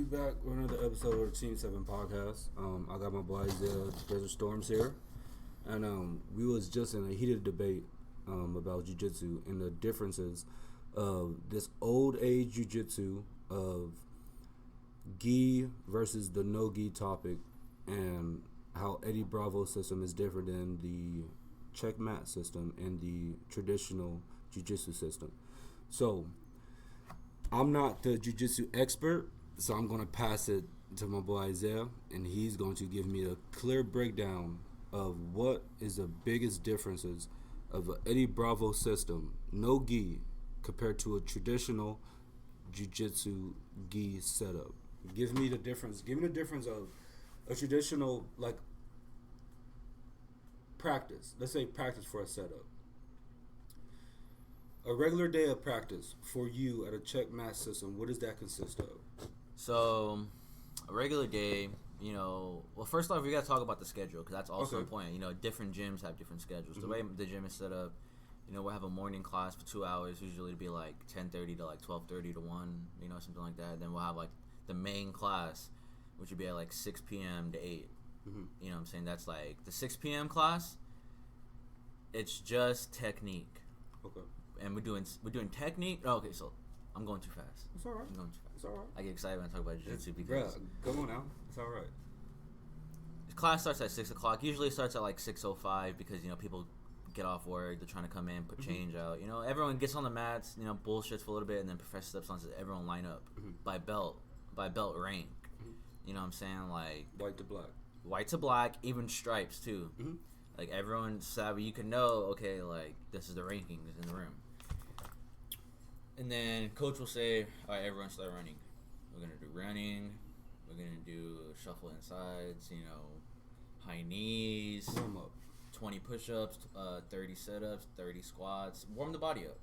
back with another episode of the Team 7 podcast. I got my boys, Desert Storms here. And we was just in a heated debate about Jiu-Jitsu and the differences of this old age Jiu-Jitsu of gi versus the no-gi topic, and how Eddie Bravo's system is different than the checkmat system and the traditional Jiu-Jitsu system. So, I'm not the Jiu-Jitsu expert, so I'm going to pass it to my boy Isaiah, and he's going to give me a clear breakdown of what is the biggest differences of an Eddie Bravo system, no gi, compared to a traditional Jiu-Jitsu gi setup. Give me the difference. Give me the difference of a traditional, like, practice. Let's say practice for a setup. A regular day of practice for you at a checkmat system, what does that consist of? So, a regular day, well, first off, we got to talk about the schedule, because that's also important. Different gyms have different schedules. Mm-hmm. The way the gym is set up, we'll have a morning class for 2 hours, usually it'll be like 10:30 to like 12:30 to 1, something like that. Then we'll have like the main class, which would be at like 6 p.m. to 8. Mm-hmm. You know what I'm saying? That's like the 6 p.m. class, it's just technique. Okay. And we're doing technique. Oh, okay, so I'm going too fast. It's all right. I'm going too fast. It's all right. I get excited when I talk about jiu-jitsu because... come on now. It's all right. The class starts at 6 o'clock. Usually it starts at like 6:05 because, people get off work. They're trying to come in, put change out. Everyone gets on the mats, bullshits for a little bit, and then professor steps on and says, everyone line up by belt rank. You know what I'm saying? Like... White to black. White to black, even stripes too. Like everyone savvy, you can know, okay, like this is the rankings in the room. And then coach will say, all right, everyone start running. We're going to do running. We're going to do shuffle insides, high knees. Warm up. 20 push-ups, 30 sit-ups, 30 squats. Warm the body up.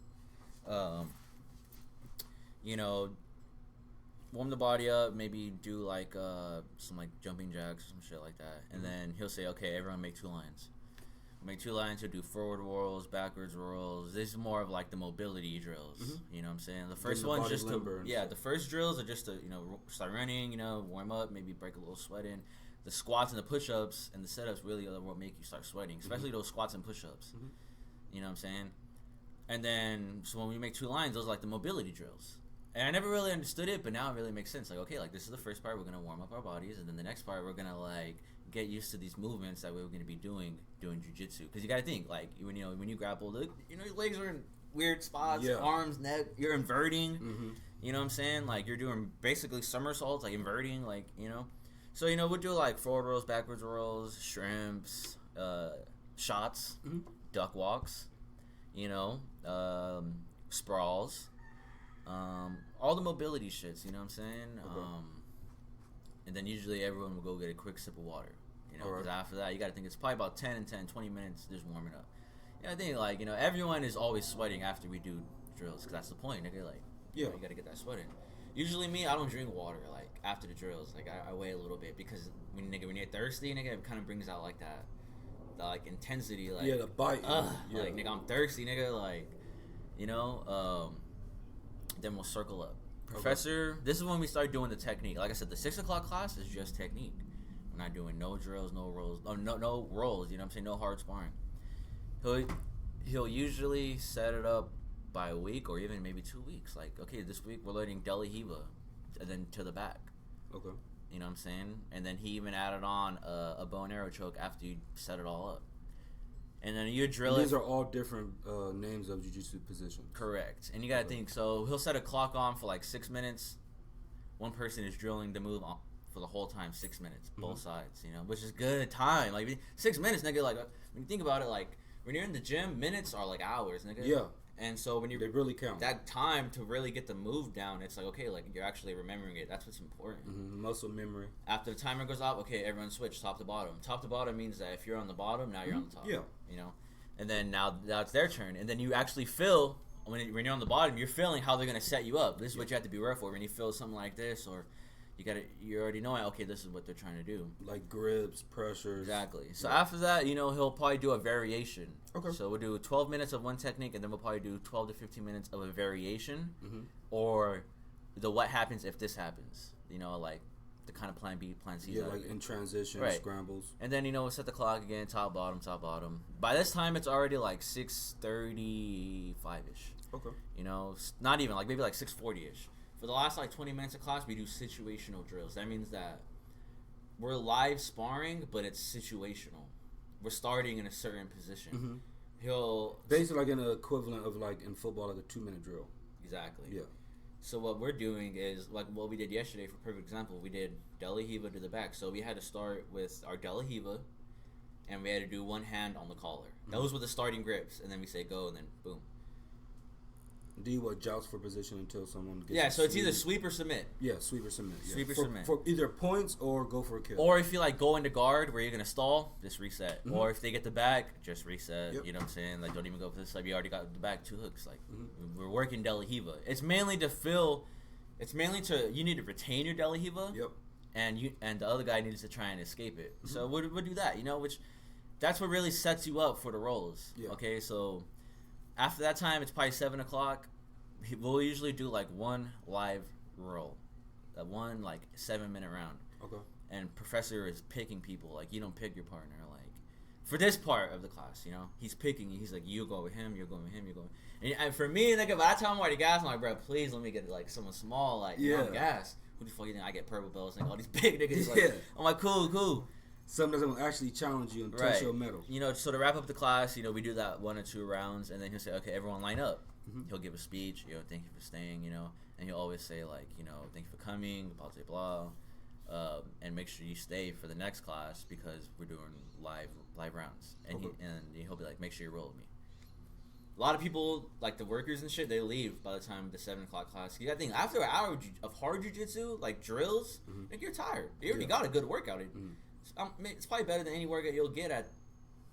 Warm the body up, maybe do like some like jumping jacks or some shit like that. And then he'll say, okay, everyone make 2 lines. Make 2 lines. He'll do forward rolls, backwards rolls. This is more of like the mobility drills. You know what I'm saying? The first one's just the first drills are just to start running. Warm up, maybe break a little sweat in. The squats and the push-ups and the sit-ups really are what make you start sweating, especially those squats and push-ups. You know what I'm saying? And then so when we make 2 lines, those are like the mobility drills. And I never really understood it, but now it really makes sense. Like, okay, like this is the first part, we're gonna warm up our bodies, and then the next part we're gonna like get used to these movements that we're gonna be doing jiu-jitsu. Because you gotta think, like when you grapple, your legs are in weird spots, arms, neck, you're inverting. You know what I'm saying? Like you're doing basically somersaults, like inverting, like So we'll do like forward rolls, backwards rolls, shrimps, shots, duck walks, sprawls. All the mobility shits, you know what I'm saying? Okay. And then usually everyone will go get a quick sip of water, because after that, you got to think it's probably about 20 minutes just warming up. I think, like, everyone is always sweating after we do drills, because that's the point, nigga, like, you got to get that sweat in. Usually me, I don't drink water, like, after the drills, like, I wait a little bit, because when you're thirsty, nigga, it kind of brings out, like, the like, intensity, like, the bite. Like, nigga, I'm thirsty, nigga, like, then we'll circle up. Professor, this is when we start doing the technique. Like I said, the 6 o'clock class is just technique. We're not doing no drills, no rolls, no rolls. You know what I'm saying? No hard sparring. He'll usually set it up by a week or even maybe 2 weeks. Like, okay, this week we're learning Deli Hiva, and then to the back. Okay. You know what I'm saying? And then he even added on a bow and arrow choke after you set it all up. And then you drill it. These are all different names of jiu-jitsu positions. Correct. And you got to think, so he'll set a clock on for like 6 minutes. One person is drilling the move on for the whole time, 6 minutes, both sides, which is good time. Like 6 minutes, nigga, like when you think about it, like when you're in the gym, minutes are like hours, nigga. Yeah. And so when they really count. That time to really get the move down, it's like, okay, like you're actually remembering it. That's what's important. Muscle memory. After the timer goes off, okay, everyone switch top to bottom. Top to bottom means that if you're on the bottom, now you're on the top. Yeah. And then now it's their turn. And then you actually feel, when you're on the bottom, you're feeling how they're going to set you up. This is what you have to be aware for. When you feel something like this, or you already know, okay, this is what they're trying to do. Like grips, pressures. Exactly. So after that, he'll probably do a variation. Okay. So we'll do 12 minutes of one technique, and then we'll probably do 12 to 15 minutes of a variation, or the what happens if this happens. You know, like the kind of plan B, plan C. Yeah, like in transition, right. scrambles. And then, you know, set the clock again, top, bottom. By this time, it's already like 6:35-ish. Okay. You know, not even, like maybe like 6:40-ish. For the last like 20 minutes of class, we do situational drills. That means that we're live sparring, but it's situational. We're starting in a certain position. Mm-hmm. He'll... Basically like an equivalent of like in football, like a 2-minute drill. Exactly. Yeah. So what we're doing is, like what we did yesterday, for perfect example, we did De La Hiva to the back. So we had to start with our De La Hiva, and we had to do one hand on the collar. Mm-hmm. Those were the starting grips, and then we say go, and then boom. Do you joust for position until someone gets... Yeah, so it's either sweep or submit. Yeah, sweep or submit. Yeah. Sweep or submit. For either points or go for a kill. Or if you like go into guard where you're going to stall, just reset. Mm-hmm. Or if they get the back, just reset. Yep. You know what I'm saying? Like, don't even go for this. Like, you already got the back 2 hooks. Like, mm-hmm. we're working De La Hiva. It's mainly to fill... It's mainly to... You need to retain your De La Hiva. Yep. And the other guy needs to try and escape it. Mm-hmm. So we'll do that, you know, which... That's what really sets you up for the rolls. Yeah. Okay, so... After that time, it's probably 7 o'clock. We'll usually do like one live roll, that one like 7-minute round. Okay. And professor is picking people. Like, you don't pick your partner. Like, for this part of the class, you know, he's picking you. He's like, you go with him, you're going with him, you're going. And for me, like, if I tell him already gas, I'm like, bro, please let me get like someone small. Like, yeah, I'm gas. Who the fuck you think I get purple belts and all these big niggas? Like, yeah. I'm like, cool. Something that will actually challenge you and test your mettle. You know, so to wrap up the class, you know, we do that 1 or 2 rounds, and then he'll say, okay, everyone line up. Mm-hmm. He'll give a speech, you know, thank you for staying, you know, and he'll always say, like, you know, thank you for coming, blah, blah, blah, and make sure you stay for the next class because we're doing live rounds. And, okay. He'll be like, make sure you roll with me. A lot of people, like the workers and shit, they leave by the time the 7 o'clock class. You gotta think, after an hour of hard jiu-jitsu, like drills, mm-hmm. like, you're tired. You already got a good workout. Mm-hmm. It's probably better than any workout you'll get at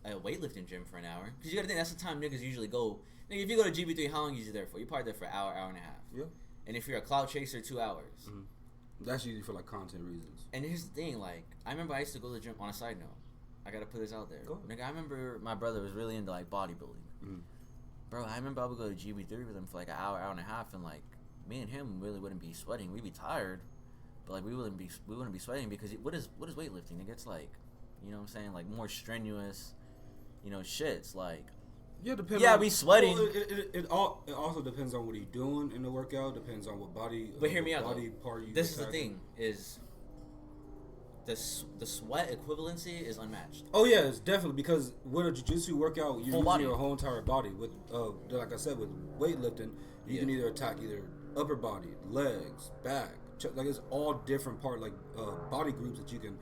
a weightlifting gym for an hour. Because you gotta think, that's the time niggas usually go. If you go to GB3, how long are you there for? You're probably there for an hour and a half. Yeah. And if you're a cloud chaser, 2 hours. Mm-hmm. That's usually for like content reasons. And here's the thing, like, I remember I used to go to the gym. On a side note, I gotta put this out there. Nigga, I remember my brother was really into like bodybuilding. Mm-hmm. Bro, I remember I would go to GB3 with him for like an hour and a half, and like me and him really wouldn't be sweating. We'd be tired, but like we wouldn't be sweating because what is weightlifting? It gets like, you know what I'm saying, like more strenuous, you know, shits like. Yeah, depends. Yeah, we sweating. Well, it also depends on what you're doing in the workout. Depends on what body. But hear me out. Body part you. This is the thing: is the sweat equivalency is unmatched. Oh yeah, it's definitely because with a jiu-jitsu workout, you're using body. your whole entire body. With like I said, with weightlifting, you can either attack either upper body, legs, back. Like it's all different body groups that you can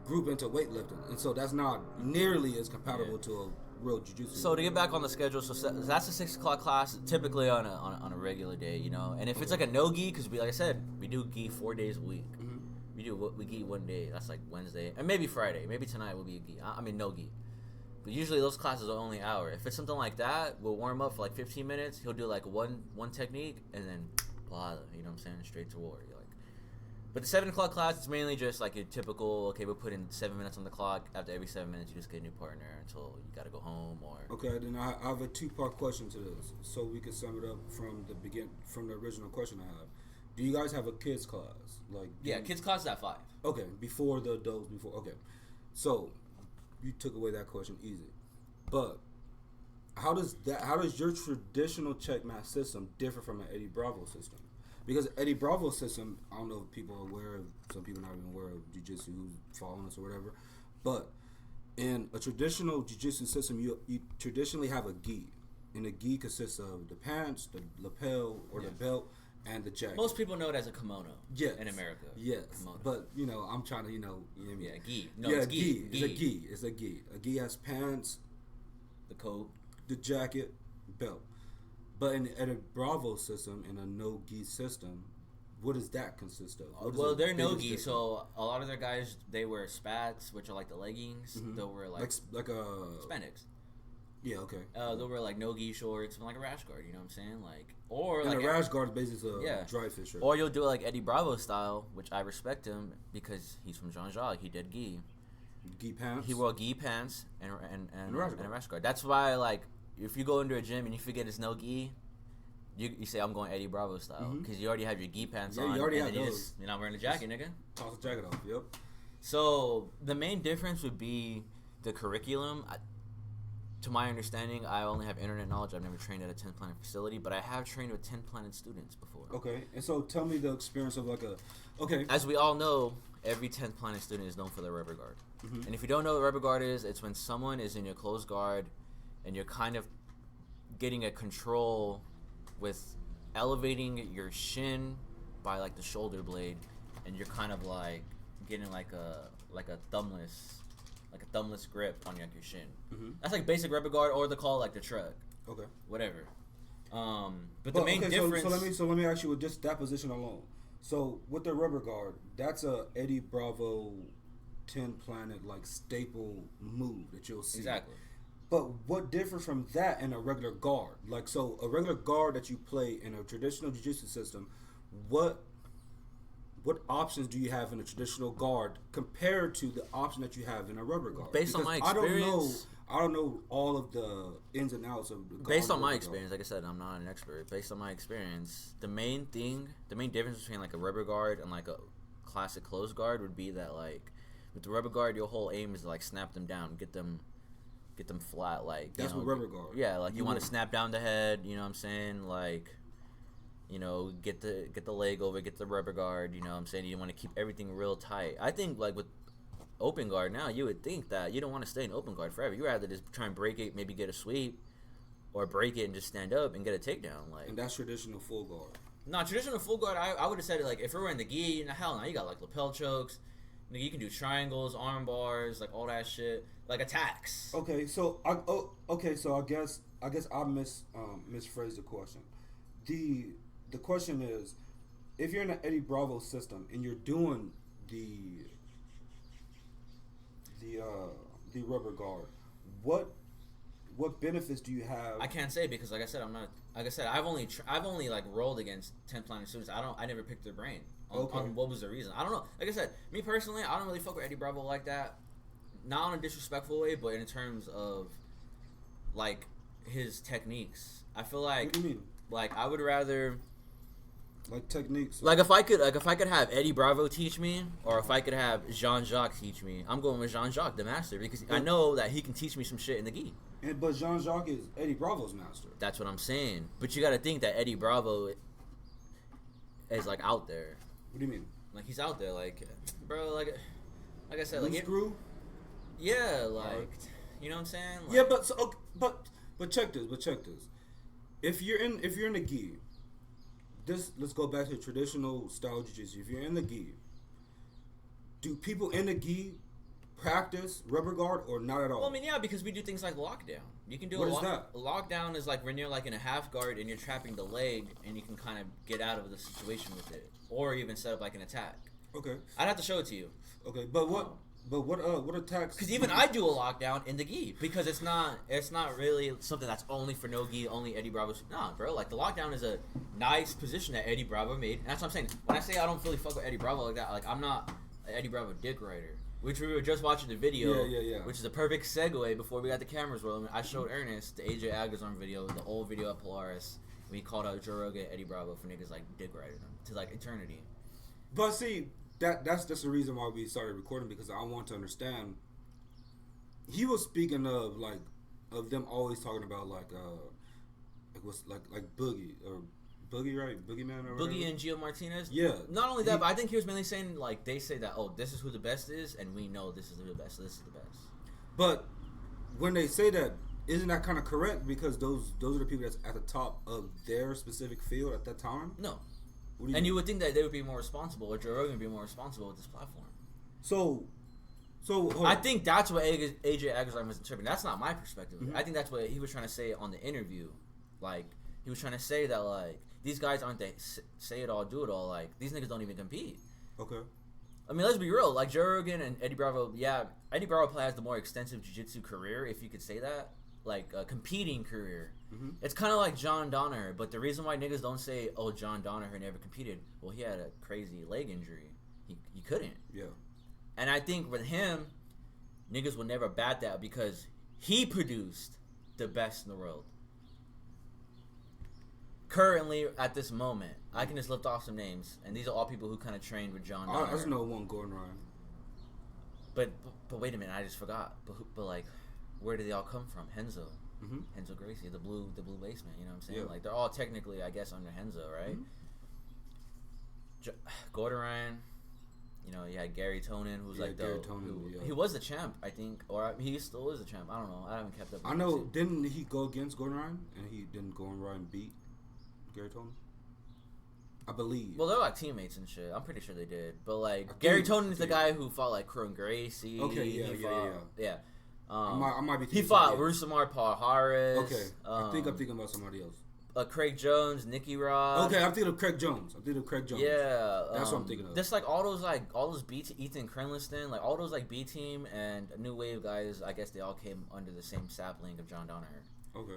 group into weightlifting, and so that's not nearly as compatible to a real jiu-jitsu. So to get back on the schedule, so that's a 6 o'clock class, typically on a regular day, you know. And if it's like a no gi, because like I said, we do gi 4 days a week. Mm-hmm. We gi 1 day. That's like Wednesday, and maybe Friday. Maybe tonight will be a gi. I mean no gi. But usually those classes are only an hour. If it's something like that, we'll warm up for like 15 minutes. He'll do like one technique, and then blah, you know what I'm saying, straight to war. But the 7 o'clock class, it's mainly just like a typical, okay, we'll put in 7 minutes on the clock. After every 7 minutes, you just get a new partner until you got to go home or... Okay, then I have a 2-part question to this. So we can sum it up from the original question I have. Do you guys have a kids class? Kids class is at 5. Okay, before the adults, okay. So, you took away that question easy. But, how does your traditional checkmatch system differ from an Eddie Bravo system? Because Eddie Bravo's system, I don't know if people are aware of, some people not even aware of jiu-jitsu who's following us or whatever, but in a traditional jiu-jitsu system, you traditionally have a gi. And the gi consists of the pants, the lapel, or the belt, and the jacket. Most people know it as a kimono in America. Yes. Kimono. But, I'm trying to, Yeah, gi. No, yeah, it's gi. It's a gi. It's a gi. A gi has pants, the coat, the jacket, belt. But in a Bravo system, in a no-gi system, what does that consist of? Well, they're no-gi, so a lot of their guys, they wear spats, which are like the leggings. Mm-hmm. They'll wear like a... Spandex. Yeah, okay. They'll wear like no-gi shorts, like a rash guard, you know what I'm saying? Or and like a rash guard is basically a dry fit shirt. Or you'll do it like Eddie Bravo style, which I respect him because he's from Jean-Jacques. He did gi. Gi pants? He wore gi pants and a rash guard. That's why, like... If you go into a gym and you forget it's no gi, You say I'm going Eddie Bravo style because you already have your gi pants Yeah, on. you already and have then those. You're not wearing a jacket, nigga. Toss the jacket off. Yep. So the main difference would be the curriculum. To my understanding, I only have internet knowledge. I've never trained at a 10th Planet facility, but I have trained with 10th Planet students before. Okay, and so tell me the experience of like a. Okay. As we all know, every 10th Planet student is known for their rubber guard. And if you don't know what rubber guard is, it's when someone is in your closed guard and you're kind of getting a control with elevating your shin by like the shoulder blade, and you're kind of like getting like a thumbless grip on your shin. That's like basic rubber guard, or they call it like the truck. Okay. Whatever. But the main difference. So let me ask you with just that position alone. So with the rubber guard, that's a Eddie Bravo 10 Planet like staple move that you'll see. Exactly. But what differs from that and a regular guard? Like, so a regular guard that you play in a traditional jiu-jitsu system, what options do you have in a traditional guard compared to the option that you have in a rubber guard? Based on my experience, I don't know all of the ins and outs of the guard. Based on my experience, like I said, I'm not an expert. Based on my experience, the main difference between like a rubber guard and like a classic closed guard would be that like with the rubber guard, your whole aim is to like snap them down, get them flat. Like that's what rubber guard. Yeah, like you want to snap down the head. You know what I'm saying? Like, you know, get the leg over, get the rubber guard. You know what I'm saying? You want to keep everything real tight. I think like with open guard now, you would think that you don't want to stay in open guard forever. You rather just try and break it, maybe get a sweep, or break it and just stand up and get a takedown. Like, and that's traditional full guard. No, traditional full guard. I would have said it like if we were in the gi, hell no, you got like lapel chokes. You can do triangles, arm bars, like all that shit, like attacks. Okay, so I guess I misphrased the question. The question is, if you're in an Eddie Bravo system and you're doing the rubber guard, what benefits do you have? I can't say because like I said, I'm not. Like I said, I've only like rolled against 10th Planet students. I never picked their brain on what was the reason. I don't know. Like I said, me personally, I don't really fuck with Eddie Bravo like that. Not in a disrespectful way, but in terms of like his techniques. I feel like. What do you mean? Like I would rather. Like techniques. Like if I could have Eddie Bravo teach me, or if I could have Jean-Jacques teach me, I'm going with Jean-Jacques, the master, because I know that he can teach me some shit in the gi. But Jean-Jacques is Eddie Bravo's master. That's what I'm saying. But you got to think that Eddie Bravo is like out there. What do you mean? Like he's out there, like, bro, like I said, Loose like screw. Yeah, like you know what I'm saying? Like, yeah, but check this. If you're in the gi. Let's go back to traditional style jiu-jitsu. If you're in the gi, do people in the gi practice rubber guard or not at all? Well, I mean, yeah, because we do things like lockdown. You can do what is that? Lockdown is like when you're like in a half guard and you're trapping the leg and you can kind of get out of the situation with it, or even set up like an attack. Okay. I'd have to show it to you. Okay, but what? But what attacks? Because even I do a lockdown in the gi because it's not really something that's only for no gi, only Eddie Bravo. Nah, bro. Like the lockdown is a nice position that Eddie Bravo made, and that's what I'm saying. When I say I don't really fuck with Eddie Bravo like that, like I'm not an Eddie Bravo dick rider, which we were just watching the video. Yeah. Which is a perfect segue before we got the cameras rolling. I showed Ernest the AJ Agazarm video, the old video at Polaris. We called out Joe Rogan and Eddie Bravo for niggas like dick riding them to like eternity. But see. That's just the reason why we started recording, because I want to understand. He was speaking of them always talking about like Boogie or Boogie, right? Boogeyman or whatever. Boogie and Gio Martinez. Yeah. Not only that, but I think he was mainly saying like they say that this is who the best is, and we know this is the best. So this is the best. But when they say that, isn't that kind of correct? Because those are the people that's at the top of their specific field at that time. No. You would think that they would be more responsible, or Joe Rogan would be more responsible with this platform. So I think that's what AJ Agazarm was interpreting. That's not my perspective. I think that's what he was trying to say on the interview. Like he was trying to say that like these guys aren't they say it all, do it all. Like these niggas don't even compete. Okay. I mean, let's be real. Like Joe Rogan and Eddie Bravo. Yeah, Eddie Bravo probably has the more extensive jiu-jitsu career, if you could say that. Like a competing career. It's kind of like John Danaher, but the reason why niggas don't say, "Oh, John Danaher never competed," well, he had a crazy leg injury. He couldn't. Yeah. And I think with him, niggas will never bat that because he produced the best in the world. currently at this moment, I can just lift off some names, and these are all people who kind of trained with John Donner. I just know one, Gordon Ryan. But wait a minute, I just forgot. But like, where did they all come from? Henzo. Mm-hmm. Henzo Gracie, the blue basement. You know what I'm saying? Yeah. Like they're all technically, I guess, under Henzo, right? Gordon Ryan. You know, you had Gary Tonin, who's like he was the champ, I think, or he still is the champ. I don't know. I haven't kept up. I know. Didn't he go against Gordon Ryan, and he didn't Gordon Ryan beat Gary Tonin? I believe. Well, they're like teammates and shit. I'm pretty sure they did. But like Gary Tonin is the guy who fought like Kron Gracie. Okay, yeah. I might be. He fought Rusamar Palhares. Okay, I think I'm thinking about somebody else. Craig Jones, Nicky Rod. Okay, I'm thinking of Craig Jones. Yeah, that's what I'm thinking of. Just like all those Ethan Krenliston, like all those like B Team and New Wave guys. I guess they all came under the same sapling of John Donner. Okay.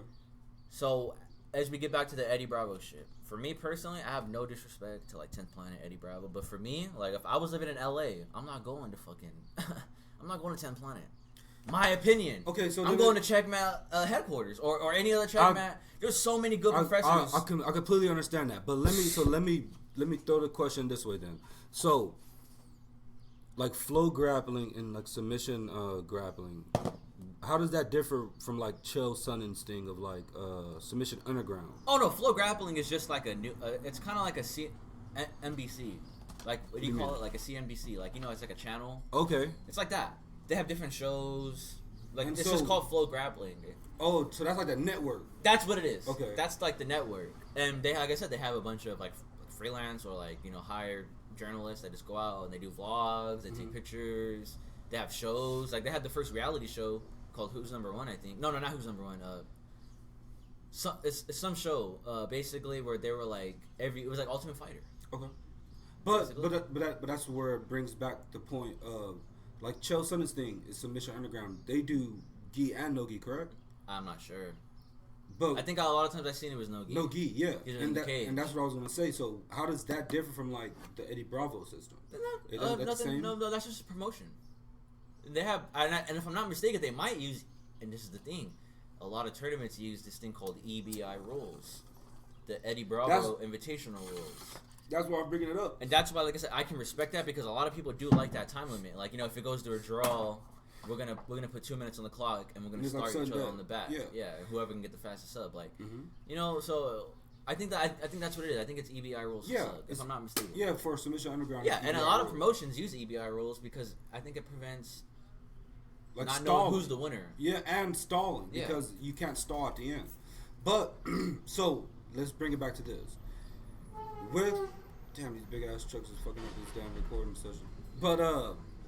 So as we get back to the Eddie Bravo shit, for me personally, I have no disrespect to like 10th Planet Eddie Bravo, but for me, like if I was living in LA, I'm not going to 10th Planet. My opinion. Okay, so I'm going to Checkmat headquarters or any other Checkmat. There's so many good professors. I completely understand that, but let me throw the question this way then. So, like flow grappling and like submission grappling, how does that differ from like Chael Sonnen's thing of like submission underground? Oh no, flow grappling is just like a new. It's kind of like a NBC. Like what do you call it? Like a CNBC. Like it's like a channel. Okay. It's like that. They have different shows. Like it's just called flow grappling. Oh, so that's like a network. That's what it is. Okay. That's like the network, and they, like I said, they have a bunch of like freelance or like hired journalists that just go out and they do vlogs. They take pictures. They have shows. Like they had the first reality show called Who's Number One, I think. No, not Who's Number One. It's some show basically where they were like it was like Ultimate Fighter. Okay. But that's where it brings back the point of like Chael Sonnen's thing is submission underground. They do gi and no gi, correct? I'm not sure. But I think a lot of times I've seen it was no gi. No gi, yeah. And that's what I was gonna say. So how does that differ from like the Eddie Bravo system? No, that's just a promotion. They have, and if I'm not mistaken, they might use, and this is the thing, a lot of tournaments use this thing called EBI rules, the Eddie Bravo Invitational rules. That's why I'm bringing it up. And that's why, like I said, I can respect that because a lot of people do like that time limit. Like, if it goes to a draw, we're gonna put 2 minutes on the clock and we're gonna start each other on the bat. Yeah, whoever can get the fastest sub. Like, so I think that's what it is. I think it's EBI rules. Yeah, if I'm not mistaken. Yeah, for submission underground. Yeah, and a lot of promotions use EBI rules because I think it prevents like not stalling. knowing who's the winner. Yeah, and stalling because you can't stall at the end. But so let's bring it back to this. Damn, these big ass trucks is fucking up this damn recording session. But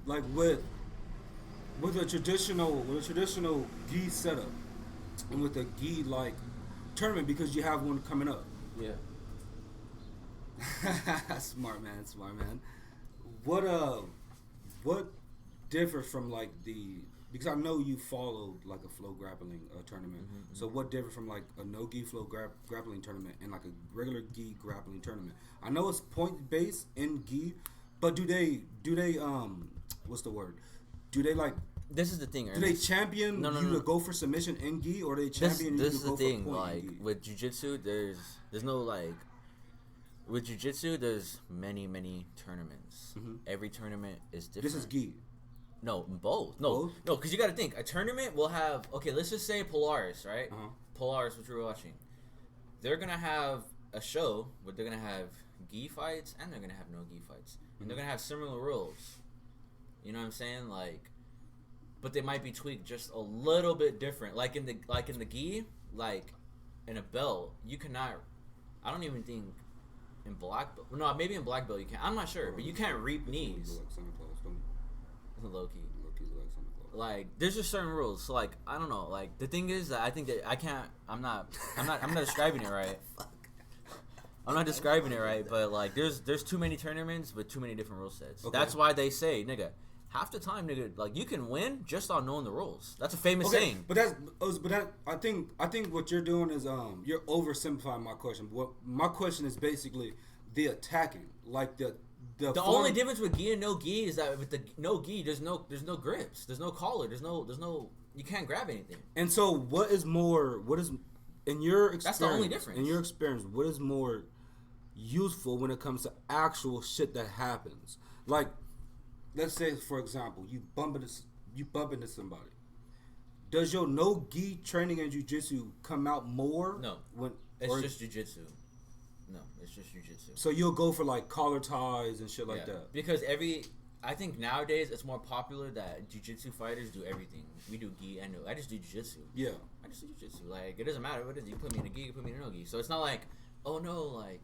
like with a traditional gi setup and with a gi like tournament because you have one coming up. Yeah. Smart man. What differs from like because I know you followed like a flow grappling tournament. So what differs from like a no gi flow grappling tournament and like a regular gi grappling tournament? I know it's point based in gi, but do they what's the word? Do they like? This is the thing. Do they champion you to go for submission in gi, or they champion you to go for point in gi? This is the thing. Like with jiu-jitsu, there's no like. With jiu-jitsu, there's many tournaments. Every tournament is different. This is gi. No, both. No, because you got to think. A tournament will have. Okay, let's just say Polaris, right? Polaris, which we're watching. They're gonna have a show where they're gonna have gi fights and they're gonna have no gi fights, and they're gonna have similar rules. You know what I'm saying? Like, but they might be tweaked just a little bit different. Like in the gi, like in a belt, you cannot. I don't even think in black belt. No, maybe in black belt you can. I'm not sure, but you can't reap knees. Low key. Like there's just certain rules. So like I don't know. Like the thing is that I think that I can't. I'm not describing it right. I'm not describing it right. But like there's too many tournaments with too many different rule sets. Okay. That's why they say, nigga, half the time, nigga, like you can win just on knowing the rules. That's a famous saying. But I think what you're doing is you're oversimplifying my question. What my question is basically the attacking, like the only difference with gi and no gi is that with the no gi, there's no grips, there's no collar, there's no you can't grab anything. And so what is in your experience, That's the only difference. In your experience, what is more useful when it comes to actual shit that happens? Like, let's say, for example, you bump into somebody. Does your no gi training in jiu-jitsu come out more? No. It's just jiu-jitsu. No, it's just jiu-jitsu. So you'll go for like collar ties and shit like that. Because I think nowadays it's more popular that jiu-jitsu fighters do everything. We do gi and no. I just do jiu-jitsu. Yeah. I just do jiu-jitsu. Like, it doesn't matter what it is. You put me in a gi, you put me in a no gi. So it's not like, oh no, like,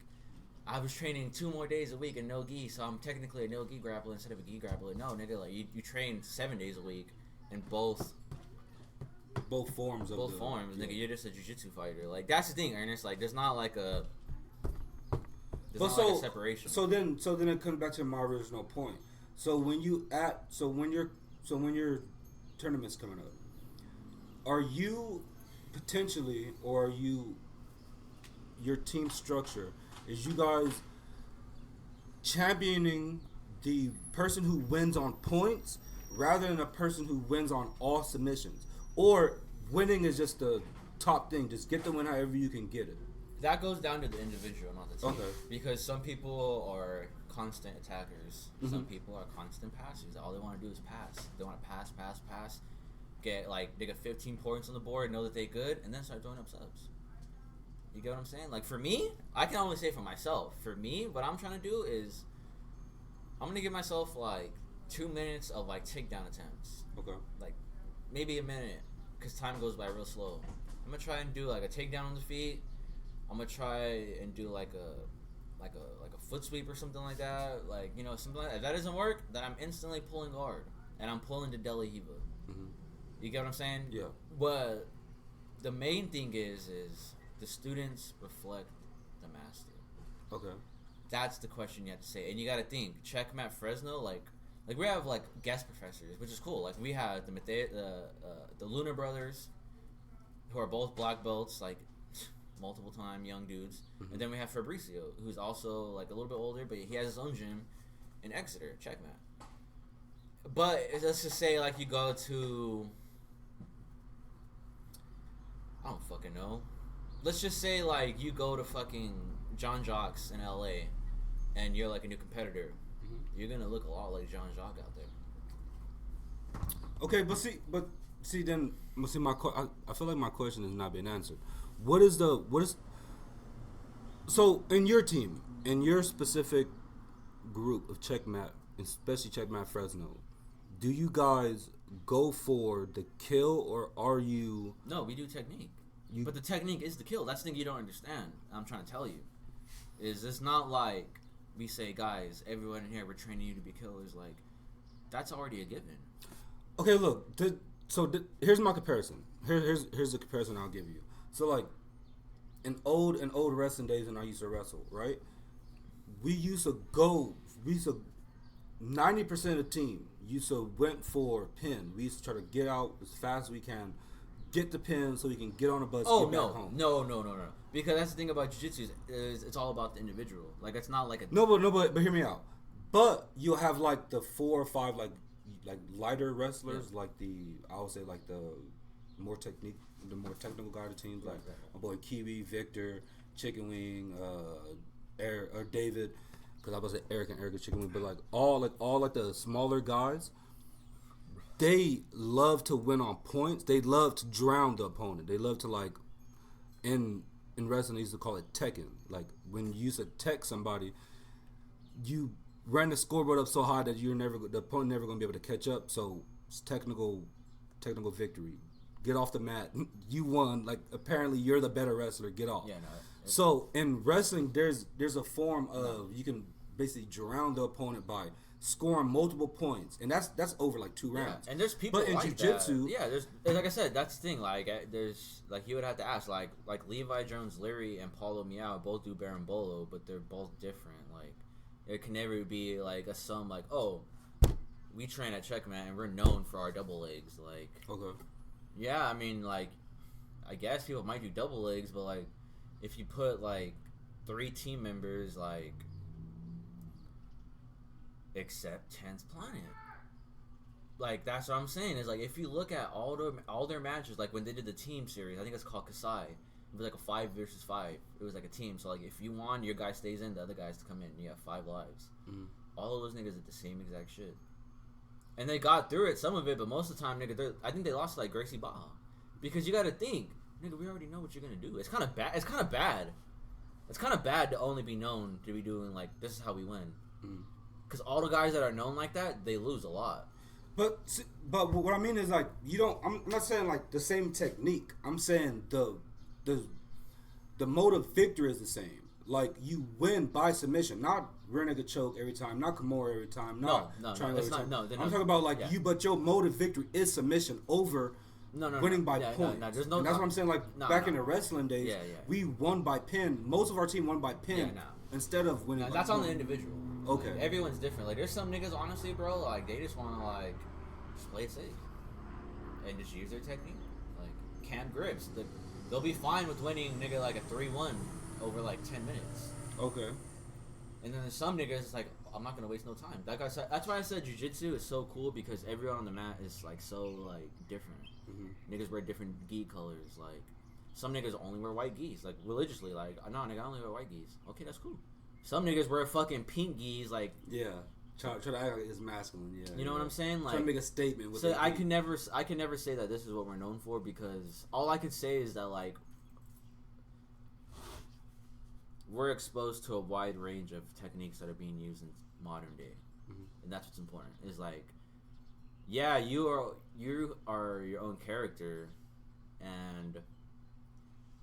I was training 2 more days a week in no gi, so I'm technically a no gi grappler instead of a gi grappler. No, nigga, like, you train 7 days a week in both forms, nigga. You're just a jiu-jitsu fighter. Like, that's the thing, Ernest. Like, there's not like a like a separation. So then it comes back to my original point. So when your tournament's coming up, are you potentially, or are you, your team structure, is you guys championing the person who wins on points rather than a person who wins on all submissions? Or winning is just the top thing, just get the win however you can get it? That goes down to the individual, not the team. Okay. Because some people are constant attackers. Mm-hmm. Some people are constant passers. All they want to do is pass. They want to pass. They get 15 points on the board, know that they good, and then start throwing up subs. You get what I'm saying? Like, for me, I can only say for myself. For me, what I'm trying to do is, I'm going to give myself, like, 2 minutes of, like, takedown attempts. Okay. Like, maybe a minute, because time goes by real slow. I'm going to try and do, like, a takedown on the feet. I'm going to try and do, like a foot sweep or something like that. Like, you know, something like that. If that doesn't work, then I'm instantly pulling guard. And I'm pulling the Deli Hiva. Mm-hmm. You get what I'm saying? Yeah. But the main thing is the students reflect the master. Okay. That's the question you have to say. And you got to think, Checkmate Fresno, like we have, like, guest professors, which is cool. Like, we have the Luna brothers, who are both black belts, like, multiple time young dudes. Mm-hmm. And then we have Fabricio, who's also, like, a little bit older, but he has his own gym in Exeter, Checkmate. But let's just say, like, you go to, I don't fucking know. Let's just say, like, you go to fucking John Jacques in LA, and you're, like, a new competitor. Mm-hmm. You're gonna look a lot like John Jacques out there. Okay, but see, I feel like my question has not been answered. So in your team, in your specific group of Checkmate, especially Checkmate Fresno, do you guys go for the kill, or are you? No, we do technique. But the technique is the kill. That's the thing you don't understand. I'm trying to tell you. Is it's not like we say, guys, everyone in here, we're training you to be killers. Like, that's already a given. Okay, look. Here's my comparison. Here's the comparison I'll give you. So, like, in old wrestling days when I used to wrestle, right? We used to 90% of the team used to went for pin. We used to try to get out as fast as we can, get the pin so we can get on a bus. Oh, get back home. No. Because that's the thing about jiu-jitsu is it's all about the individual. Like, it's not like a but hear me out. But you'll have, like, the 4 or 5 like lighter wrestlers, like I would say, like, the more technical guy of the teams, like my boy Kiwi, Victor, Chicken Wing, Eric, or David, because I was say Eric and Eric is Chicken Wing, but all the smaller guys, they love to win on points. They love to drown the opponent. They love to, like, in wrestling they used to call it teching. Like, when you used to tech somebody, you ran the scoreboard up so high that the opponent never gonna be able to catch up. So it's technical victory. Get off the mat. You won. Like, apparently you're the better wrestler. Get off. Yeah, no. So in wrestling, there's a form of you can basically drown the opponent by scoring multiple points, and that's over like 2 rounds. And there's people, but in like jiu-jitsu, there's like I said, that's the thing. Like, there's, like, you would have to ask, like Levi Jones, Leary, and Paulo Miao both do Berimbolo, but they're both different. Like, it can never be like a sum. Like, oh, we train at Checkmate and we're known for our double legs. Like, okay. Yeah, I mean, like, I guess people might do double legs, but, like, if you put, like, 3 team members, like, except 10th Planet. Like, that's what I'm saying. Is, like, if you look at all their matches, like, when they did the team series, I think it's called Kasai, It was like a 5 versus 5. It was like a team. So like if you won, your guy stays in, the other guys to come in. You have 5 lives. Mm-hmm. All of those niggas did the same exact shit. And they got through it, some of it, but most of the time, nigga, I think they lost to, like, Gracie Baja. Because you gotta think, nigga, we already know what you're gonna do. It's kind of bad. It's kind of bad. It's kind of bad to only be known to be doing, like, this is how we win. Because all the guys that are known like that, they lose a lot. But what I mean is, like, you don't, I'm not saying, like, the same technique. I'm saying the mode of victory is the same. Like, you win by submission, not rear naked choke every time, not Kimura every time, not triangle every time. I'm talking about, like, but your mode of victory is submission over winning by points. There's no, and that's what I'm saying, like, back in the wrestling days, we won by pin. Most of our team won by pin instead of winning by that's on the individual. Okay. Like, everyone's different. Like, there's some niggas, honestly, bro, like, they just want to, like, just play it safe. And just use their technique. Like, camp grips. They'll be fine with winning, nigga, like, a 3-1 over like 10 minutes. Okay. And then there's some niggas, it's like, I'm not gonna waste no time. Like I said, that's why I said jiu-jitsu is so cool, because everyone on the mat is like so like different. Niggas wear different gi colors. Like some niggas only wear white gis, like religiously. Like no, nigga, I only wear white gis. Okay, that's cool. Some niggas wear fucking pink gis, like try to act like it's masculine. Yeah, you know what I'm saying? Like try to make a statement with so I can never say that this is what we're known for, because all I could say is that like we're exposed to a wide range of techniques that are being used in modern day, and that's what's important. Is like, yeah, you are your own character, and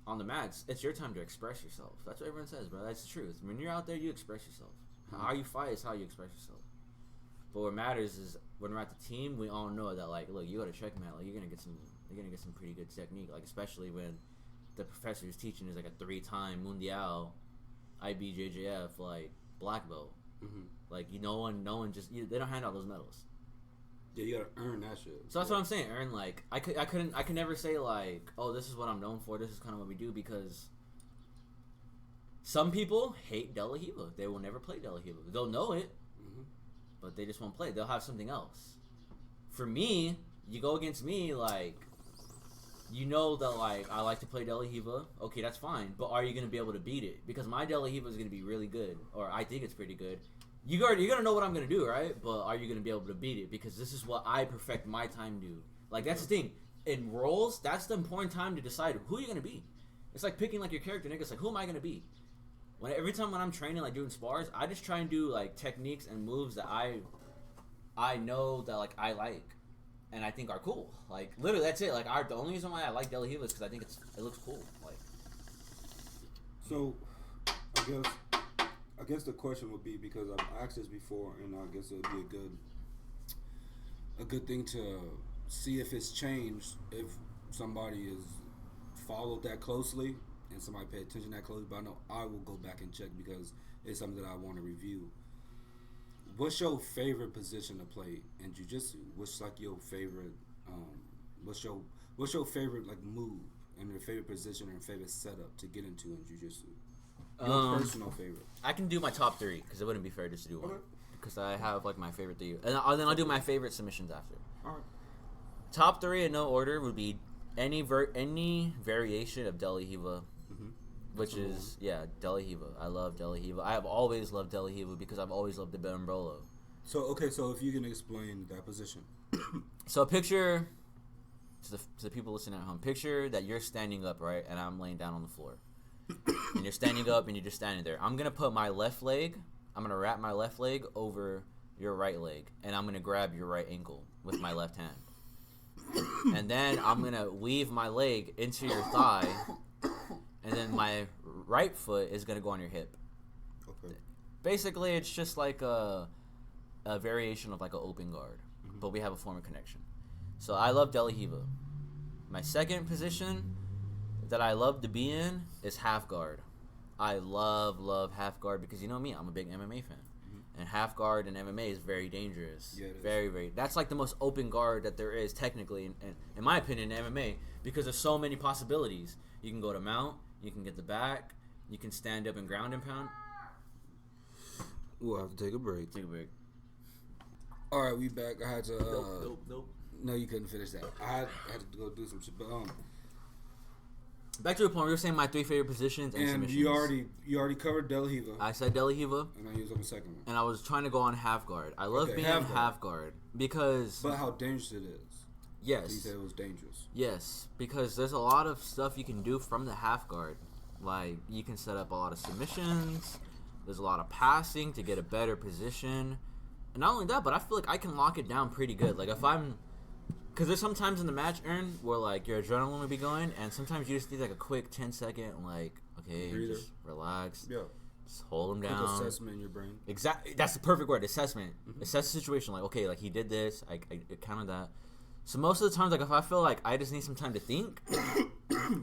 on the mats, it's your time to express yourself. That's what everyone says, bro. That's the truth. When you're out there, you express yourself. How you fight is how you express yourself. But what matters is when we're at the team, we all know that like, look, you got to check mat. Like you're gonna get some pretty good technique. Like especially when the professor who's teaching is like a 3-time Mundial IBJJF like black belt. Like no one just they don't hand out those medals. Yeah, you gotta earn that shit. So that's what I'm saying. Earn like I could never say like, oh, this is what I'm known for. This is kind of what we do, because some people hate De La Riva. They will never play De La Riva. They'll know it, but they just won't play. They'll have something else. For me, you go against me like. You know that, like, I like to play De La Riva. Okay, that's fine. But are you going to be able to beat it? Because my De La Riva is going to be really good. Or I think it's pretty good. You're going to know what I'm going to do, right? But are you going to be able to beat it? Because this is what I perfect my time to do. Like, that's the thing. In roles, that's the important time to decide who you're going to be. It's like picking, like, your character, nigga. It's like, who am I going to be? Every time when I'm training, like, doing spars, I just try and do, like, techniques and moves that I know that, like, I like. And I think are cool. Like literally, that's it. Like the only reason why I like De La Riva is because I think it looks cool. Like, so I guess the question would be, because I've asked this before, and I guess it would be a good thing to see if it's changed, if somebody has followed that closely and somebody paid attention that closely. But I know I will go back and check because it's something that I want to review. What's your favorite position to play in jiu-jitsu? What's like your favorite? What's your favorite like move and your favorite position or favorite setup to get into in jiu-jitsu? Your personal favorite. I can do my top 3 because it wouldn't be fair just to do one. Because I have like my favorite 3, and then I'll do my favorite submissions after. All right. Top 3 in no order would be any variation of De La Riva. Which is, De La Riva. I love De La Riva. I have always loved De La Riva because I've always loved the Bambrolo. So if you can explain that position. So picture, to the people listening at home, picture that you're standing up, right, and I'm laying down on the floor. And you're standing up and you're just standing there. I'm going to put my left leg, I'm going to wrap my left leg over your right leg, and I'm going to grab your right ankle with my left hand. And then I'm going to weave my leg into your thigh. And then my right foot is going to go on your hip. Okay. Basically, it's just like a variation of like an open guard. But we have a form of connection. So I love De La Riva. My second position that I love to be in is half guard. I love half guard because you know me, I'm a big MMA fan. And half guard in MMA is very dangerous. Yeah, it is. Very. That's like the most open guard that there is technically, in my opinion, in MMA, because there's so many possibilities. You can go to mount. You can get the back. You can stand up and ground and pound. We'll have to take a break. All right, we back. I had to. Nope. No, you couldn't finish that. I had to go do some shit. But Back to the point, we were saying my 3 favorite positions and submissions. you already covered De La Riva. I said De La Riva. And I used on the second one. And I was trying to go on half guard. I love being half guard because. But how dangerous it is. Yes. You said it was dangerous. Yes, because there's a lot of stuff you can do from the half guard. Like, you can set up a lot of submissions. There's a lot of passing to get a better position. And not only that, but I feel like I can lock it down pretty good. Like, if I'm... Because there's sometimes in the match, Ern, where, like, your adrenaline will be going, and sometimes you just need, like, a quick 10-second, like, okay, just relax. Yeah. Just hold him down. Quick assessment in your brain. Exactly. That's the perfect word, assessment. Assess the situation. Like, okay, like, he did this. I counted that. So most of the times, like, if I feel like I just need some time to think,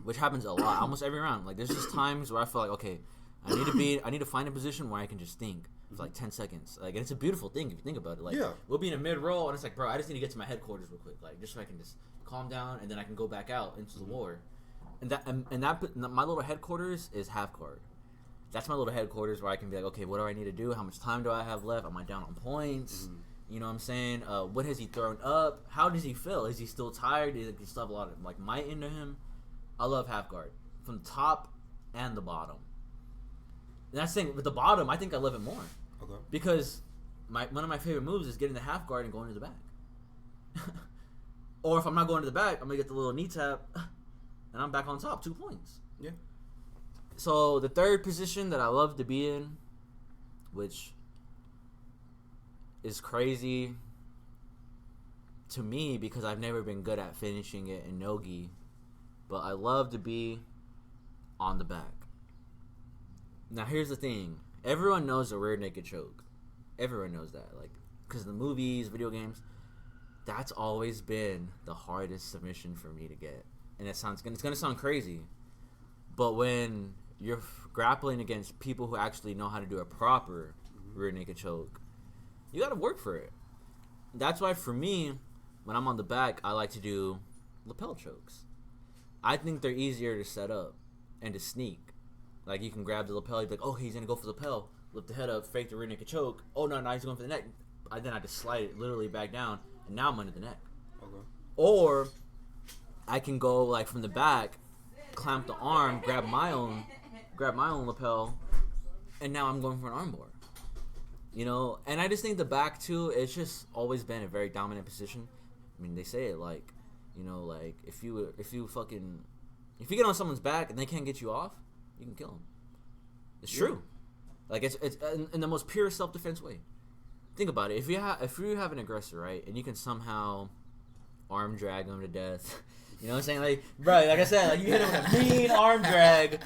which happens a lot, almost every round. Like, there's just times where I feel like, okay, I need to find a position where I can just think for like 10 seconds. Like, and it's a beautiful thing if you think about it. Like, we'll be in a mid roll, and it's like, bro, I just need to get to my headquarters real quick, like, just so I can just calm down, and then I can go back out into the war. And that my little headquarters is half guard. That's my little headquarters where I can be like, okay, what do I need to do? How much time do I have left? Am I down on points? You know what I'm saying? What has he thrown up? How does he feel? Is he still tired? Does he still have a lot of like might into him? I love half guard from the top and the bottom. And that's the thing with the bottom. I think I love it more. Okay. Because one of my favorite moves is getting the half guard and going to the back. Or if I'm not going to the back, I'm gonna get the little knee tap, and I'm back on top. 2 points. Yeah. So the third position that I love to be in, which is crazy to me because I've never been good at finishing it in no-gi, but I love to be on the back. Now here's the thing. Everyone knows the rear naked choke. Everyone knows that. Like, because the movies, video games, that's always been the hardest submission for me to get. And it's going to sound crazy, but when you're grappling against people who actually know how to do a proper rear naked choke, you got to work for it. That's why for me, when I'm on the back, I like to do lapel chokes. I think they're easier to set up and to sneak. Like, you can grab the lapel, you're like, oh, he's going to go for the lapel, lift the head up, fake the rear naked choke. Oh, no, he's going for the neck. Then I just slide it literally back down, and now I'm under the neck. Okay. Or I can go, like, from the back, clamp the arm, grab my own lapel, and now I'm going for an armbar. You know, and I just think the back too, it's just always been a very dominant position. I mean, they say it like, you know, like if you get on someone's back and they can't get you off, you can kill them. It's true. Like it's in the most pure self-defense way. Think about it. If you have an aggressor, right, and you can somehow arm drag them to death, you know what I'm saying? Like, bro, like I said, like you hit him with a mean arm drag.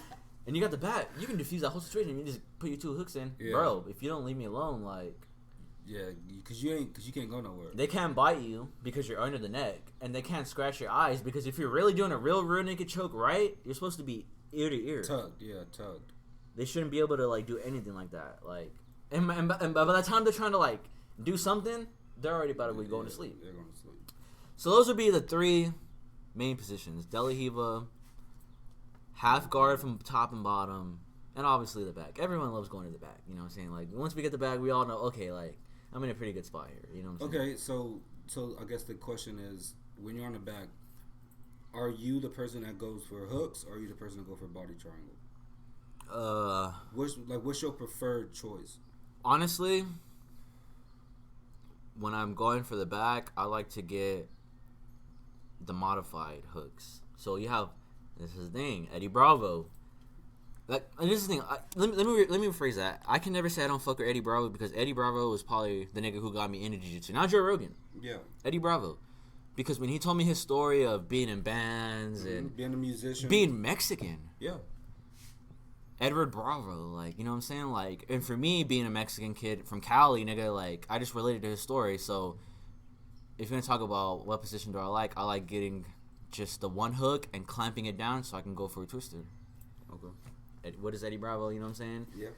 And you got the bat, you can defuse that whole situation. You just put your 2 hooks in, bro. If you don't leave me alone, like, because you can't go nowhere. They can't bite you because you're under the neck, and they can't scratch your eyes because if you're really doing a real rear naked choke, right, you're supposed to be ear to ear, tugged. They shouldn't be able to like do anything like that, like, and by the time they're trying to like do something, they're already about to be going to sleep. They're going to sleep. So those would be the 3 main positions: De La Riva, half guard from top and bottom, and obviously the back. Everyone loves going to the back. You know what I'm saying? Like, once we get the back, we all know, okay, like, I'm in a pretty good spot here. You know what I'm saying? Okay, so I guess the question is, when you're on the back, are you the person that goes for hooks, or are you the person that goes for body triangle? What's your preferred choice? Honestly, when I'm going for the back, I like to get the modified hooks. So you have... This is the thing, Eddie Bravo. Like, and this is the thing. Let me rephrase that. I can never say I don't fuck with Eddie Bravo because Eddie Bravo was probably the nigga who got me into jiu-jitsu. Not Joe Rogan. Yeah. Eddie Bravo, because when he told me his story of being in bands and being a musician, being Mexican. Yeah. Edward Bravo, like, you know what I'm saying? Like, and for me, being a Mexican kid from Cali, nigga, like, I just related to his story. So, if you're gonna talk about what position do I like getting just the one hook and clamping it down so I can go for a twister. Okay. What is Eddie Bravo, you know what I'm saying? Yeah.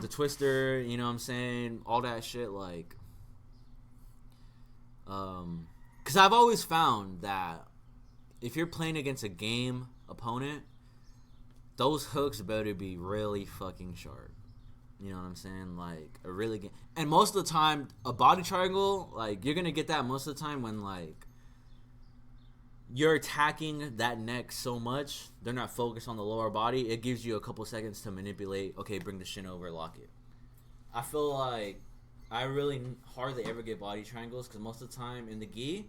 The twister, you know what I'm saying? All that shit, like... Because I've always found that if you're playing against a game opponent, those hooks better be really fucking sharp. You know what I'm saying? Like, a really... And most of the time, a body triangle, like, you're going to get that most of the time when, like... you're attacking that neck so much, they're not focused on the lower body. It gives you a couple seconds to manipulate. Okay, bring the shin over, lock it. I feel like I really hardly ever get body triangles because most of the time in the gi,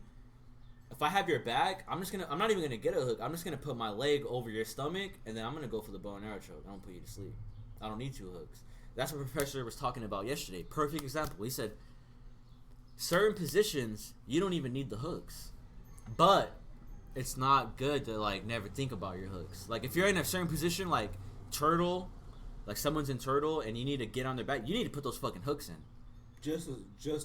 if I have your back, I'm not even gonna get a hook. I'm just gonna put my leg over your stomach and then I'm gonna go for the bow and arrow choke. I don't put you to sleep. I don't need 2 hooks. That's what Professor was talking about yesterday. Perfect example. He said certain positions you don't even need the hooks, but it's not good to like never think about your hooks. Like if you're in a certain position, like turtle, like someone's in turtle, and you need to get on their back, you need to put those fucking hooks in. Just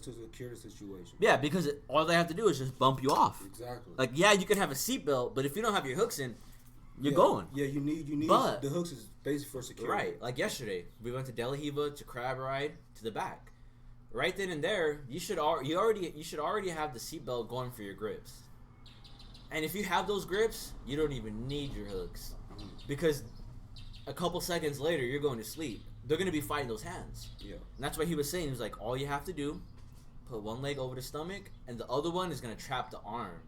to secure the situation. Yeah, because all they have to do is just bump you off. Exactly. Like yeah, you can have a seatbelt, but if you don't have your hooks in, you're going. Yeah, you need. But the hooks is basically for security. Right. Like yesterday, we went to Delahiva to crab ride to the back. Right then and there, you should already have the seatbelt going for your grips. And if you have those grips, you don't even need your hooks. Because a couple seconds later, you're going to sleep. They're going to be fighting those hands. Yeah. And that's what he was saying. He was like, all you have to do, put one leg over the stomach, and the other one is going to trap the arm.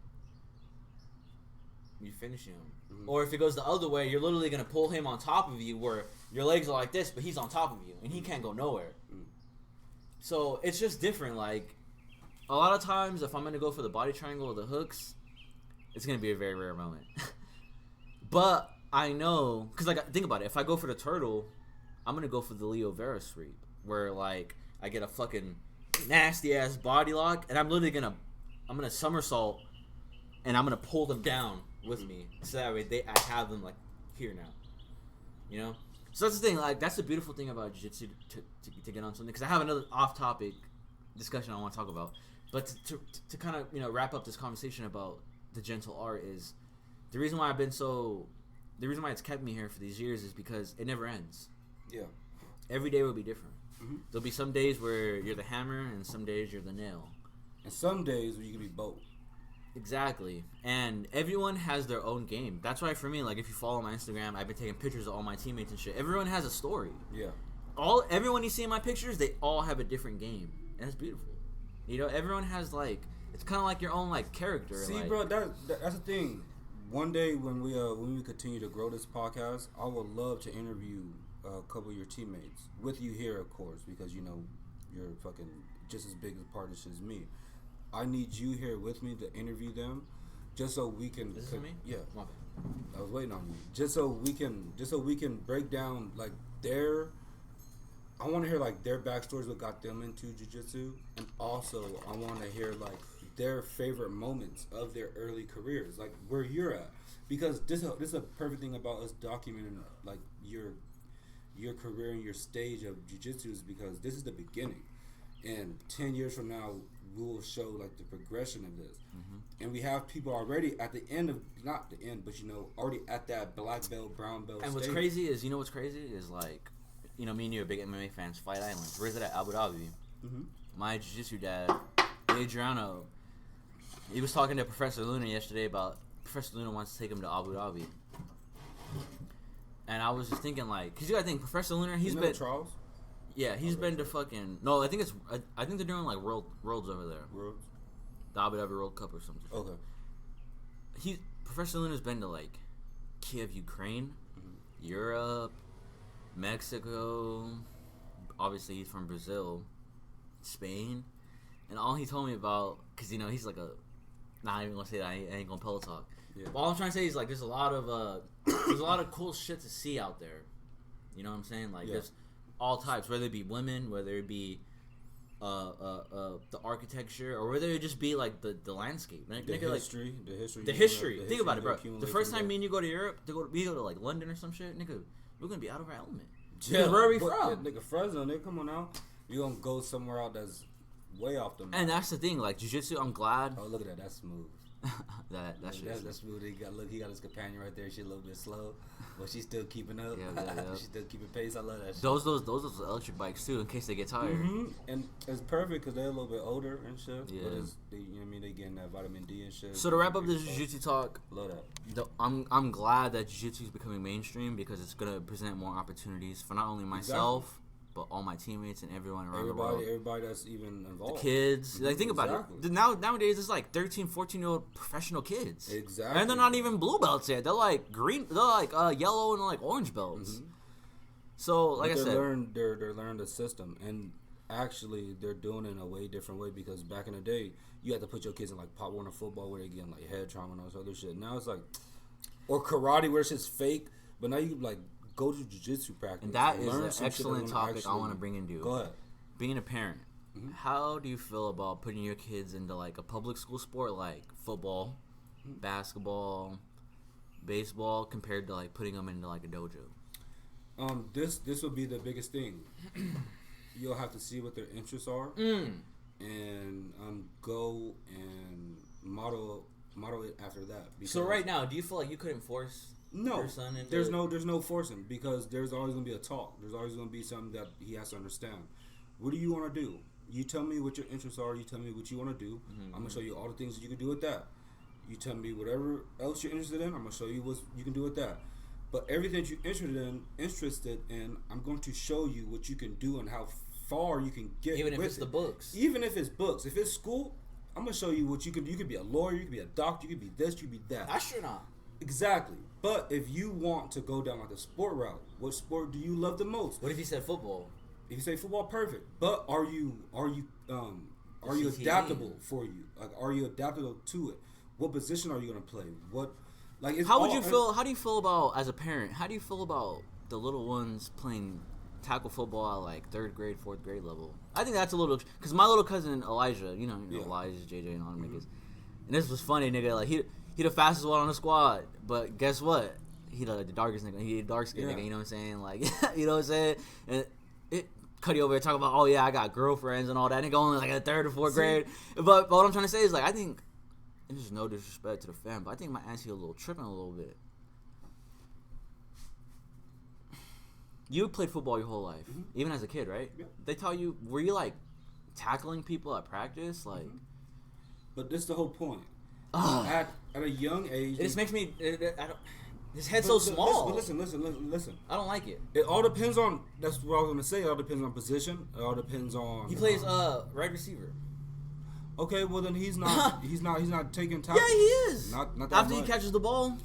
You finish him. Mm-hmm. Or if it goes the other way, you're literally going to pull him on top of you where your legs are like this, but he's on top of you, and he can't go nowhere. Mm. So it's just different. Like, a lot of times, if I'm going to go for the body triangle or the hooks, it's going to be a very rare moment. But I know, because like, think about it. If I go for the turtle, I'm going to go for the Leo Vera sweep, where like I get a fucking nasty ass body lock, and I'm literally going to somersault, and I'm going to pull them down with me. So that way I have them like here now. You know? So that's the thing. Like, that's the beautiful thing about jiu-jitsu, to get on something. Because I have another off-topic discussion I want to talk about. But to kind of, you know, wrap up this conversation about the gentle art is the reason why the reason why it's kept me here for these years is because it never ends. Yeah. Every day will be different. Mm-hmm. There'll be some days where you're the hammer and some days you're the nail. And some days where you can be both. Exactly. And everyone has their own game. That's why for me, like, if you follow my Instagram, I've been taking pictures of all my teammates and shit. Everyone has a story. Yeah. Everyone you see in my pictures, they all have a different game. And it's beautiful. You know, everyone has, like, it's kind of like your own, like, character. See, like, bro, that's the thing. One day when we continue to grow this podcast, I would love to interview a couple of your teammates. With you here, of course, because, you know, you're fucking just as big a part of this as me. I need you here with me to interview them, just so we can. This is me? Yeah, my bad. I was waiting on you. Just so we can break down like their. I want to hear like their backstories, what got them into jiu-jitsu, and also I want to hear like their favorite moments of their early careers, like where you're at, because this is a perfect thing about us documenting like your career and your stage of jiu-jitsu is because this is the beginning, and 10 years from now. We will show like the progression of this, and we have people already at the end of not the end, but you know already at that black belt, brown belt. And what's crazy is, you know what's crazy is like, you know, me and you are big MMA fans. Fight Island, where's it at? Abu Dhabi. Mm-hmm. My jiu-jitsu dad, Adriano, he was talking to Professor Luna yesterday about Professor Luna wants to take him to Abu Dhabi, and I was just thinking like, cause you gotta think Professor Luna, he's been Charles. Yeah, he's been to fucking... No, I think they're doing, like, worlds over there. Worlds? The Abu Dhabi World Cup or something. Okay. Professor Luna's been to, like, Kiev, Ukraine, Europe, Mexico. Obviously, he's from Brazil, Spain. And all he told me about... Because, you know, he's like a... Nah, I ain't gonna say that. I ain't gonna pillow talk. Yeah. But all I'm trying to say is, like, there's a lot of cool shit to see out there. You know what I'm saying? Like, there's... all types, whether it be women, whether it be the architecture, or whether it just be like the landscape. The history. Think about it, bro. The first time me and you go to Europe, we go to like London or some shit, nigga, we're gonna be out of our element. Yeah, where are we from? Nigga, Fresno, nigga, come on now. You gonna go somewhere out that's way off the map. And that's the thing, like jiu-jitsu, I'm glad. Oh, look at that, that's smooth. That's smooth. He got his companion right there. She's a little bit slow, but she's still keeping up. Yeah. She's still keeping pace. I love that shit. Those are electric bikes too, in case they get tired. Mm-hmm. And it's perfect because they're a little bit older and shit. Yeah. But you know what I mean? They getting that vitamin D and shit. So to wrap up this jiu-jitsu talk, love that. I'm glad that jiu-jitsu is becoming mainstream because it's gonna present more opportunities for not only myself, but all my teammates and everyone around the world. Everybody that's even involved. The kids. Like, think about it. Nowadays, it's like 13, 14-year-old professional kids. Exactly. And they're not even blue belts yet. They're like green. They're like yellow and like orange belts. Mm-hmm. So, like I said, they're learning the system, and actually they're doing it in a way different way, because back in the day you had to put your kids in like Pop Warner football where they getting like head trauma and all this other shit. Now it's like, or karate where it's just fake, but now you like go to jiu-jitsu practice. And that is an excellent topic I want to bring into. Go ahead. Being a parent, how do you feel about putting your kids into like a public school sport like football, basketball, baseball, compared to like putting them into like a dojo? This will be the biggest thing. You'll have to see what their interests are, and go and model it after that. So right now, do you feel like you couldn't force your son into there's no forcing, because there's always gonna be a talk. There's always gonna be something that he has to understand. What do you want to do? You tell me what your interests are. You tell me what you want to do. I'm gonna show you all the things that you can do with that. You tell me whatever else you're interested in. I'm gonna show you what you can do with that. But everything that you're interested in, I'm going to show you what you can do and how far you can get. Even if it's the books. Even if it's books. If it's school, I'm going to show you what you can do. You could be a lawyer, you could be a doctor, you could be this, you could be that. I sure not. Exactly. But if you want to go down like the sport route, what sport do you love the most? What if you said football? If you say football, perfect. But are you adaptable for you? Like, are you adaptable to it? What position are you going to play? How do you feel about, as a parent, how do you feel about the little ones playing tackle football at like 3rd grade, 4th grade level? I think that's a little, because my little cousin Elijah, Elijah, JJ, and all them niggas, and this was funny, nigga. Like he the fastest one on the squad, but guess what? He the darkest nigga. He the dark skinned nigga. You know what I'm saying? Like, you know what I'm saying? And it Cuddy over here talking about, oh yeah, I got girlfriends and all that. Nigga only like at 3rd or 4th grade. But what I'm trying to say is, like, I think. And there's no disrespect to the fam, but I think my auntie a little tripping a little bit. You played football your whole life, even as a kid, right? Yeah. They taught you, were you like tackling people at practice? Like, But this is the whole point. At a young age, it just makes me. His head's so small. But listen. I don't like it. It all depends on. That's what I was gonna say. It all depends on position. It all depends on. He plays right receiver. Okay, well then he's not taking tackles. Yeah, he is. Not that after much. he catches the ball.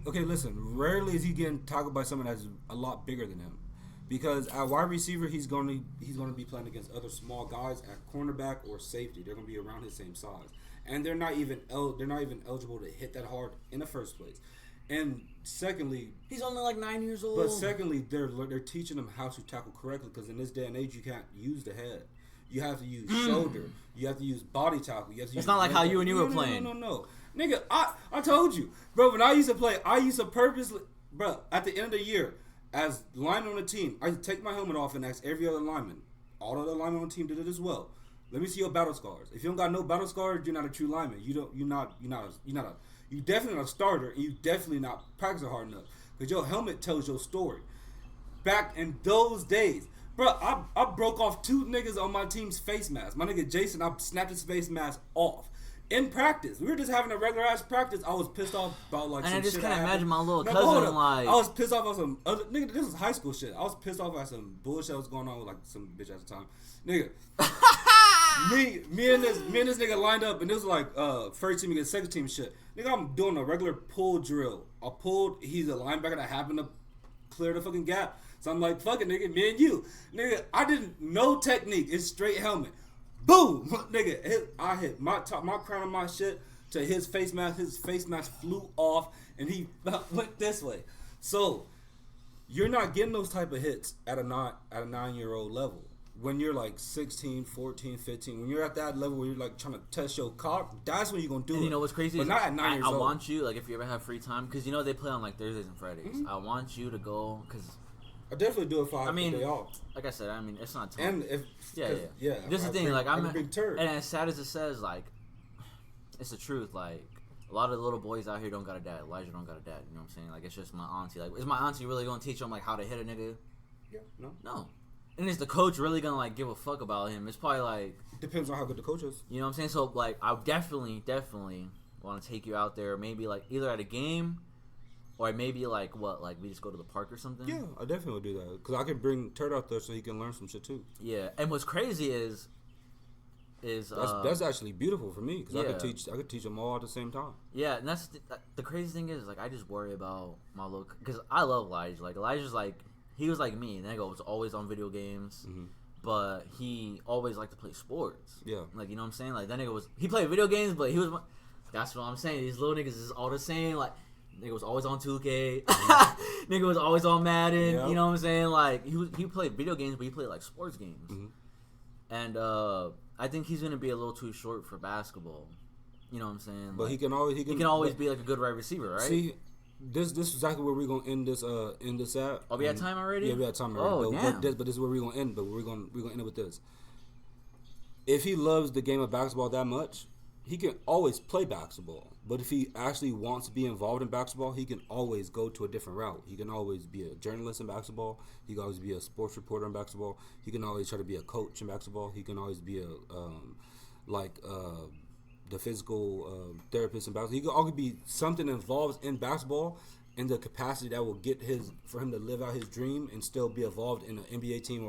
Okay, listen. Rarely is he getting tackled by someone that's a lot bigger than him, because at wide receiver he's going to be playing against other small guys at cornerback or safety. They're going to be around his same size, and they're not even eligible to hit that hard in the first place. And secondly, he's only like 9 years old. But secondly, they're teaching him how to tackle correctly, because in this day and age you can't use the head. You have to use shoulder. You have to use body tackle. You have to. It's not like how you and you were playing. No. Nigga, I told you, bro. When I used to play, I used to purposely, bro. At the end of the year, as lineman on the team, I used to take my helmet off and ask every other lineman. All other linemen on the team did it as well. Let me see your battle scars. If you don't got no battle scars, you're not a true lineman. You definitely not a starter, and you definitely not practicing hard enough, because your helmet tells your story. Back in those days. Bro, I broke off 2 niggas on my team's face mask. My nigga Jason, I snapped his face mask off. In practice. We were just having a regular ass practice. I was pissed off about like some shit. And I just can't imagine my little cousin like. I was pissed off on some other nigga. This was high school shit. I was pissed off at some bullshit that was going on with like some bitch at the time. Nigga. me and this nigga lined up, and this was like first team against second team shit. Nigga, I'm doing a regular pull drill. He's a linebacker that happened to clear the fucking gap. So I'm like, fuck it, nigga, me and you. Nigga, I didn't know technique. It's straight helmet. Boom! Nigga, I hit my crown of my shit to his face mask. His face mask flew off, and he went this way. So, you're not getting those type of hits at a 9-year-old level. When you're like 16, 14, 15, when you're at that level where you're like trying to test your cock, that's when you're going to do it. You know what's crazy? But not at 9 years old. I want you, like, if you ever have free time, because you know they play on like Thursdays and Fridays. I want you to go, because I definitely do it for a day off. Like I said, I mean, it's not tough. And if yeah. This is the thing, like I'm a big turd. And as sad as it says, like it's the truth. Like a lot of the little boys out here don't got a dad. Elijah don't got a dad. You know what I'm saying? Like it's just my auntie. Like is my auntie really gonna teach him like how to hit a nigga? Yeah, no. And is the coach really gonna like give a fuck about him? It's probably like depends on how good the coach is. You know what I'm saying? So like I definitely want to take you out there, maybe like either at a game Or maybe like what? Like we just go to the park or something. Yeah, I definitely would do that because I can bring Turd out there so he can learn some shit too. Yeah, and what's crazy is that's actually beautiful for me because yeah. I could teach them all at the same time. Yeah, and that's the crazy thing is like I just worry about my little because I love Elijah. Like Elijah's like he was like me. Nigga was always on video games, but he always liked to play sports. Yeah, like you know what I'm saying. Like that nigga he played video games, but he was. That's what I'm saying. These little niggas is all the same. Like nigga was always on 2K. Nigga was always on Madden. Yep. You know what I'm saying? Like he played video games, but he played like sports games. And I think he's gonna be a little too short for basketball. You know what I'm saying? But like, he can always be like a good right receiver, right? See, this is exactly where we're gonna end this at. Oh, we had time already? Yeah, we had time already. Oh, but this is where we're gonna end. But we're gonna end it with this. If he loves the game of basketball that much, he can always play basketball. But if he actually wants to be involved in basketball, he can always go to a different route. He can always be a journalist in basketball. He can always be a sports reporter in basketball. He can always try to be a coach in basketball. He can always be the physical therapist in basketball. He can always be something involved in basketball in the capacity that will for him to live out his dream and still be involved in an NBA team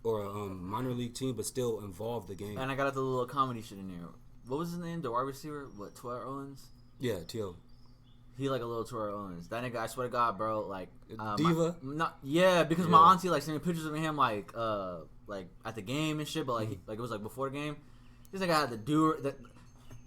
or a minor league team, but still involve the game. And I got the little comedy shit in there. What was his name? The wide receiver? What, Terrell Owens? Yeah, T.O. He like a little Terrell Owens. That nigga, I swear to God, bro, like diva. Because my auntie like sending pictures of him like at the game and shit, but like it was like before the game. This nigga had the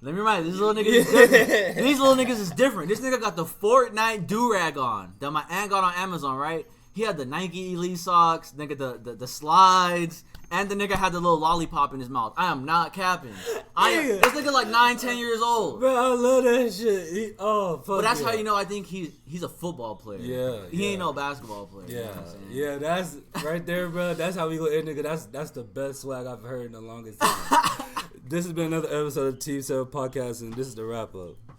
let me remind you, this little nigga is different. These little niggas is different. This nigga got the Fortnite do-rag on that my aunt got on Amazon, right? He had the Nike Elite socks, nigga, the slides, and the nigga had the little lollipop in his mouth. I am not capping. This nigga like 9-10 years old. Bro, I love that shit. Fuck. But that's how you know I think he's a football player. Yeah. He ain't no basketball player. Yeah. You know what I'm saying? Yeah, that's right there, bro. That's how we gonna end, nigga. That's the best swag I've heard in the longest time. This has been another episode of Team 7 Podcast, and this is the wrap up.